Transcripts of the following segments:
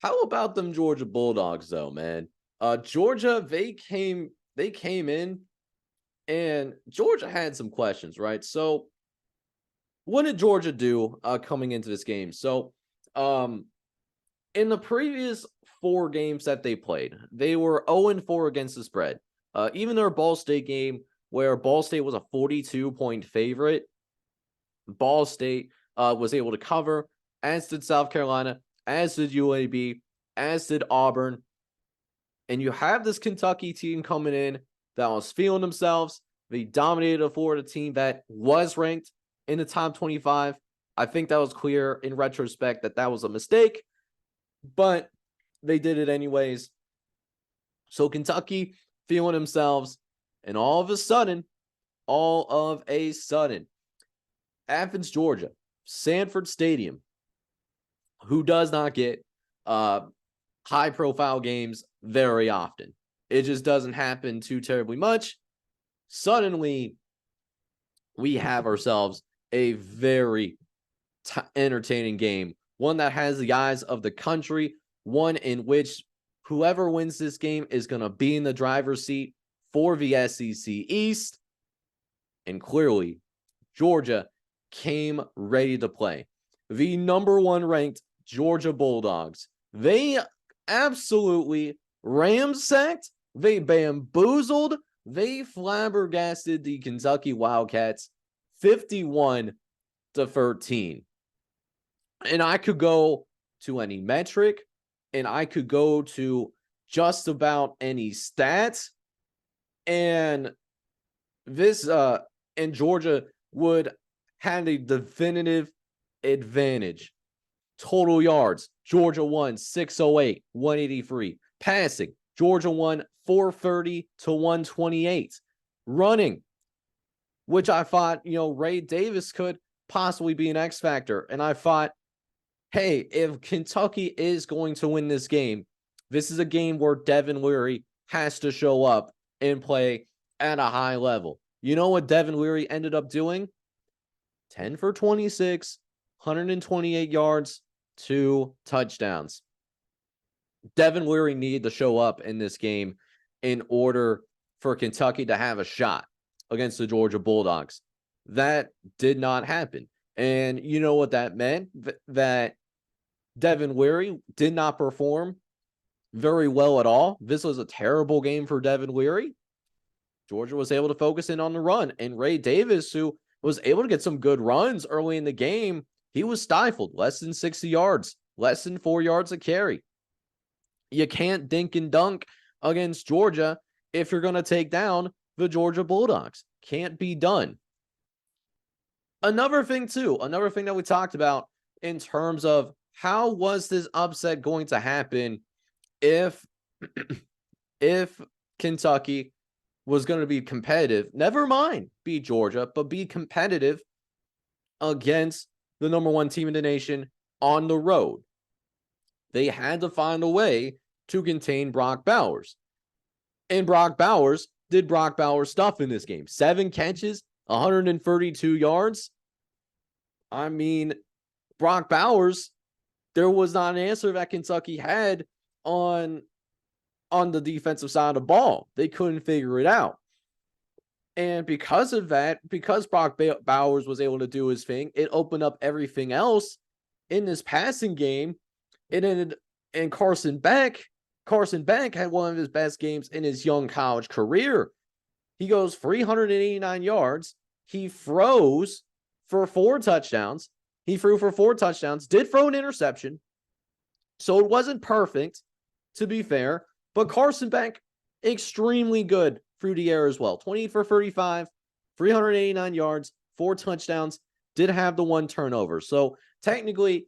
How about them Georgia Bulldogs though, man? Georgia, they came in and Georgia had some questions, right? So what did Georgia do coming into this game? So um in the previous four games that they played, they were 0-4 against the spread. Even their Ball State game, where Ball State was a 42-point favorite, Ball State was able to cover, as did South Carolina, as did UAB, as did Auburn. And you have this Kentucky team coming in that was feeling themselves. They dominated a Florida team that was ranked in the top 25. I think that was clear in retrospect that that was a mistake, but they did it anyways. So Kentucky feeling themselves, and all of a sudden, Athens, Georgia, Sanford Stadium, who does not get high profile games very often. It just doesn't happen too terribly much. Suddenly, we have ourselves a very entertaining game, one that has the eyes of the country, one in which whoever wins this game is going to be in the driver's seat for the SEC East. And clearly, Georgia came ready to play. The number one ranked Georgia Bulldogs, they absolutely ramsacked, they bamboozled, they flabbergasted the Kentucky Wildcats 51-13. And I could go to any metric, and I could go to just about any stats, and this and Georgia would have a definitive advantage. Total yards, Georgia won 608, 183. Passing, Georgia won 430 to 128. Running, which I thought, Ray Davis could possibly be an X factor. And I thought, hey, if Kentucky is going to win this game, this is a game where Devin Leary has to show up and play at a high level. You know what Devin Leary ended up doing? 10 for 26, 128 yards, 2 touchdowns. Devin Leary needed to show up in this game in order for Kentucky to have a shot against the Georgia Bulldogs. That did not happen. And you know what that meant? That Devin Leary did not perform very well at all. This was a terrible game for Devin Leary. Georgia was able to focus in on the run. And Ray Davis, who was able to get some good runs early in the game, he was stifled. Less than 60 yards, less than 4 yards a carry. You can't dink and dunk against Georgia if you're going to take down the Georgia Bulldogs. Can't be done. Another thing that we talked about in terms of how was this upset going to happen if Kentucky was going to be competitive, never mind beat Georgia, but be competitive against the number one team in the nation on the road. They had to find a way to contain Brock Bowers. And Brock Bowers did Brock Bowers stuff in this game. 7 catches, 132 yards. I mean, Brock Bowers, there was not an answer that Kentucky had on the defensive side of the ball. They couldn't figure it out. And because of that, because Brock Bowers was able to do his thing, it opened up everything else in this passing game. It ended, and Carson Beck had one of his best games in his young college career. He goes 389 yards. He froze for 4 touchdowns. He threw for 4 touchdowns, did throw an interception. So it wasn't perfect, to be fair, but Carson Beck, extremely good through the air as well. 20 for 35, 389 yards, 4 touchdowns, did have the 1 turnover. So technically,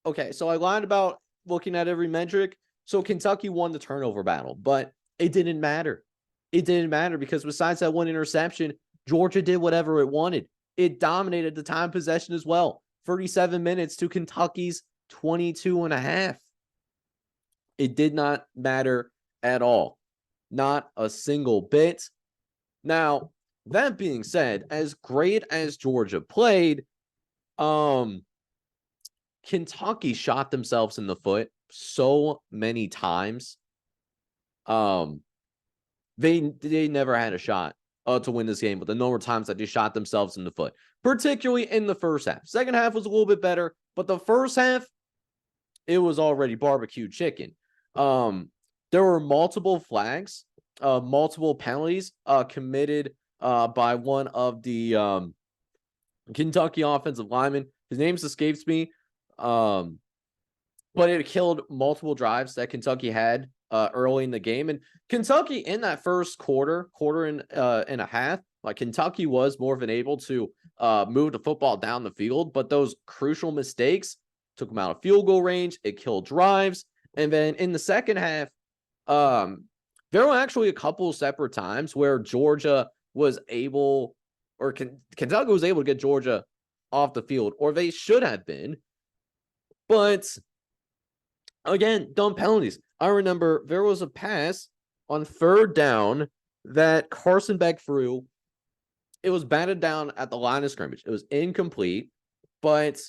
okay, so I lied about looking at every metric. So Kentucky won the turnover battle, but it didn't matter. It didn't matter because besides that 1 interception, Georgia did whatever it wanted. It dominated the time possession as well. 37 minutes to Kentucky's 22 and a half. It did not matter at all. Not a single bit. Now, that being said, as great as Georgia played, Kentucky shot themselves in the foot so many times. They never had a shot to win this game with the number of times that they shot themselves in the foot, particularly in the first half. Second half was a little bit better, but the first half, it was already barbecue chicken. There were multiple flags, multiple penalties committed by one of the Kentucky offensive linemen. His name escapes me, but it killed multiple drives that Kentucky had early in the game. And Kentucky in that first quarter and a half, like Kentucky was more than able to move the football down the field, but those crucial mistakes took them out of field goal range. It killed drives. And then in the second half, there were actually a couple separate times where Georgia was able, or Kentucky was able to get Georgia off the field, or they should have been. But again, dumb penalties. I remember there was a pass on third down that Carson Beck threw. It was batted down at the line of scrimmage. It was incomplete, but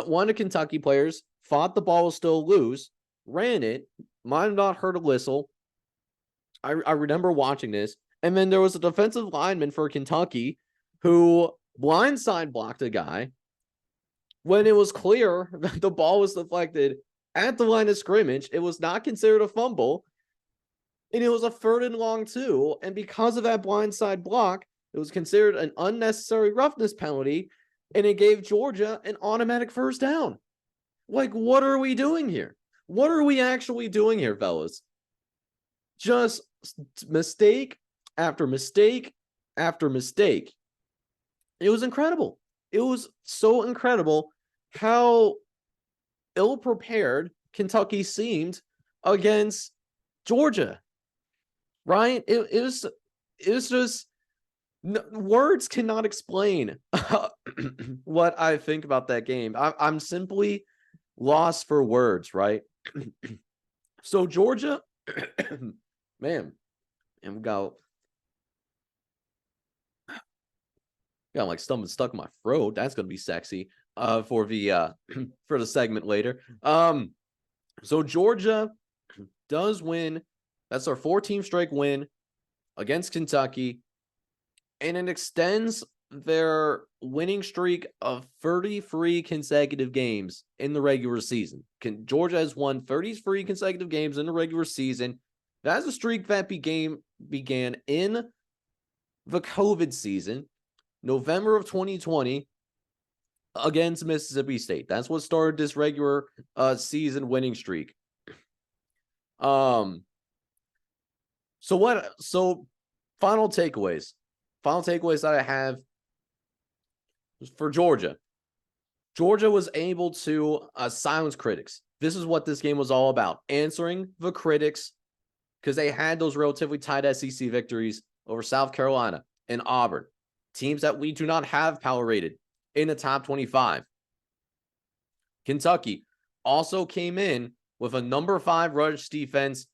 one of the Kentucky players thought the ball was still loose, ran it, might have not heard a whistle. I remember watching this. And then there was a defensive lineman for Kentucky who blindside blocked a guy when it was clear that the ball was deflected at the line of scrimmage. It was not considered a fumble, and it was a 3rd and long too. And because of that blindside block, it was considered an unnecessary roughness penalty, and it gave Georgia an automatic first down. Like, what are we doing here? What are we actually doing here, fellas? Just mistake after mistake after mistake. It was incredible. It was so incredible how ill-prepared Kentucky seemed against Georgia, right? It was just, words cannot explain what I think about that game. I'm simply lost for words, right? So Georgia, man, and we got like something stuck in my throat. That's gonna be sexy for the for the segment later. So Georgia does win. That's our 14th straight win against Kentucky, and it extends their winning streak of 33 consecutive games in the regular season. Georgia has won 33 consecutive games in the regular season. That's a streak that began in the COVID season, November of 2020, against Mississippi State. That's what started this regular season winning streak. So final takeaways that I have for Georgia. Georgia was able to silence critics. This is what this game was all about, answering the critics, because they had those relatively tight SEC victories over South Carolina and Auburn, teams that we do not have power rated in the top 25. Kentucky also came in with a number 5 rush defense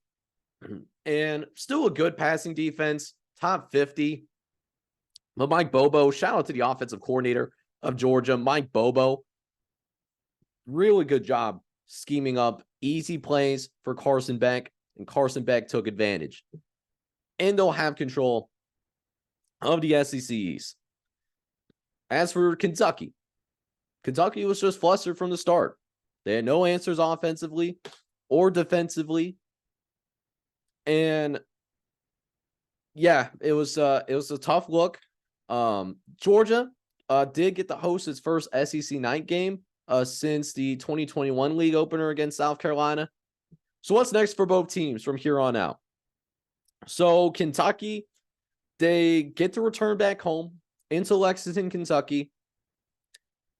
and still a good passing defense, top 50. But Mike Bobo, shout out to the offensive coordinator of Georgia, Mike Bobo. Really good job scheming up easy plays for Carson Beck, and Carson Beck took advantage. And they'll have control of the SEC East. As for Kentucky was just flustered from the start. They had no answers offensively or defensively. And yeah, it was a tough look. Georgia did get to host its first SEC night game since the 2021 league opener against South Carolina. So what's next for both teams from here on out? So Kentucky, they get to return back home into Lexington, Kentucky.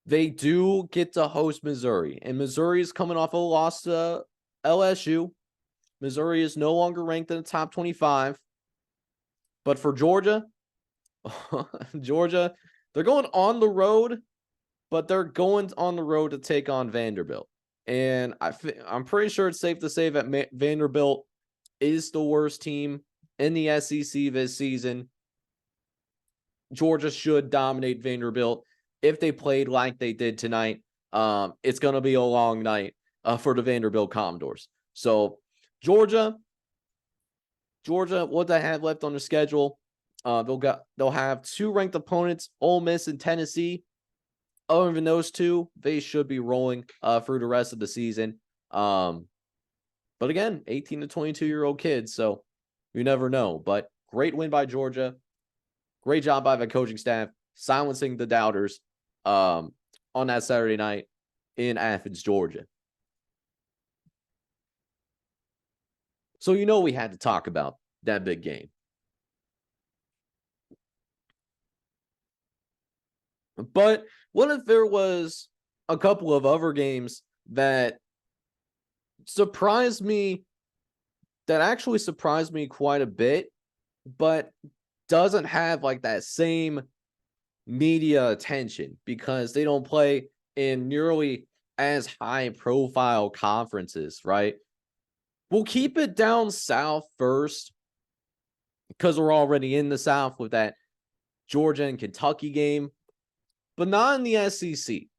They do get to host Missouri, and Missouri is coming off a loss to LSU. Missouri is no longer ranked in the top 25. But for Georgia, they're going on the road, but they're going on the road to take on Vanderbilt. And I'm pretty sure it's safe to say that Vanderbilt is the worst team in the SEC this season. Georgia should dominate Vanderbilt if they played like they did tonight. It's going to be a long night for the Vanderbilt Commodores. So Georgia, what they have left on the schedule, they'll have 2 ranked opponents, Ole Miss and Tennessee. Other than those 2, they should be rolling through the rest of the season. But again, 18 to 22-year-old kids, so you never know. But great win by Georgia. Great job by the coaching staff silencing the doubters on that Saturday night in Athens, Georgia. So we had to talk about that big game. But what if there was a couple of other games that actually surprised me quite a bit, but doesn't have like that same media attention because they don't play in nearly as high profile conferences, right? We'll keep it down south first because we're already in the South with that Georgia and Kentucky game, but not in the SEC.